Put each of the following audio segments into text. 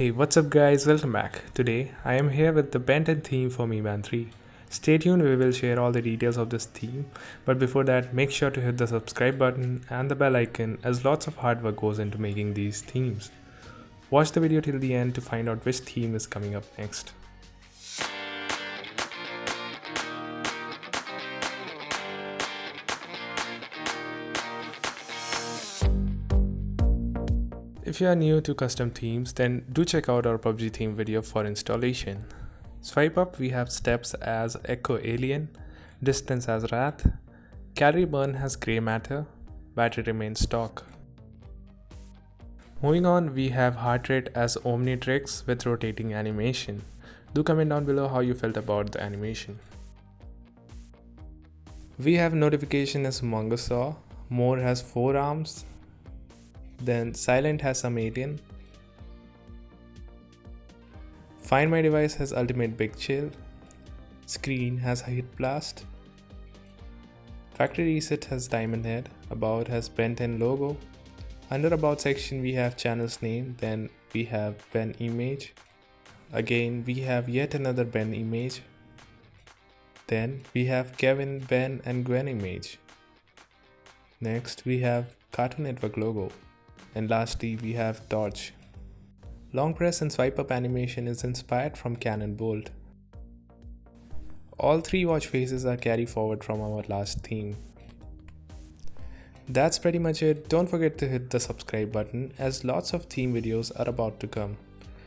Hey, what's up guys, welcome back. Today, I am here with the Benton theme for Mi Band 3. Stay tuned, we will share all the details of this theme. But before that, make sure to hit the subscribe button and the bell icon as lots of hard work goes into making these themes. Watch the video till the end to find out which theme is coming up next. If you are new to custom themes, then do check out our PUBG theme video for installation. Swipe up, we have steps as Echo Alien, distance as Wrath, calorie burn has Grey Matter, battery remains stock. Moving on, we have heart rate as Omnitrix with rotating animation. Do comment down below how you felt about the animation. We have notification as Mongosaur, More has 4 arms, then Silent has some alien. Find My Device has Ultimate Big Chill. Screen has Hit Blast. Factory Reset has Diamond Head. About has Ben 10 logo. Under About section we have channel's name, then we have Ben image. Again we have yet another Ben image. Then we have Kevin, Ben and Gwen image. Next we have Cartoon Network logo. And lastly we have Torch. Long press and swipe up animation is inspired from Cannon Bolt. All 3 watch faces are carried forward from our last theme. That's pretty much it. Don't forget to hit the subscribe button as lots of theme videos are about to come.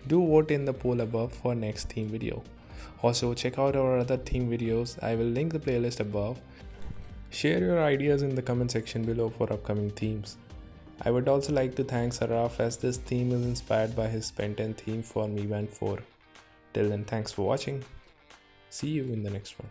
Do vote in the poll above for next theme video. Also check out our other theme videos. I will link the playlist above. Share your ideas in the comment section below for upcoming themes. I would also like to thank Saraf as this theme is inspired by his Ben 10 theme for Mi Band 4. Till then, thanks for watching. See you in the next one.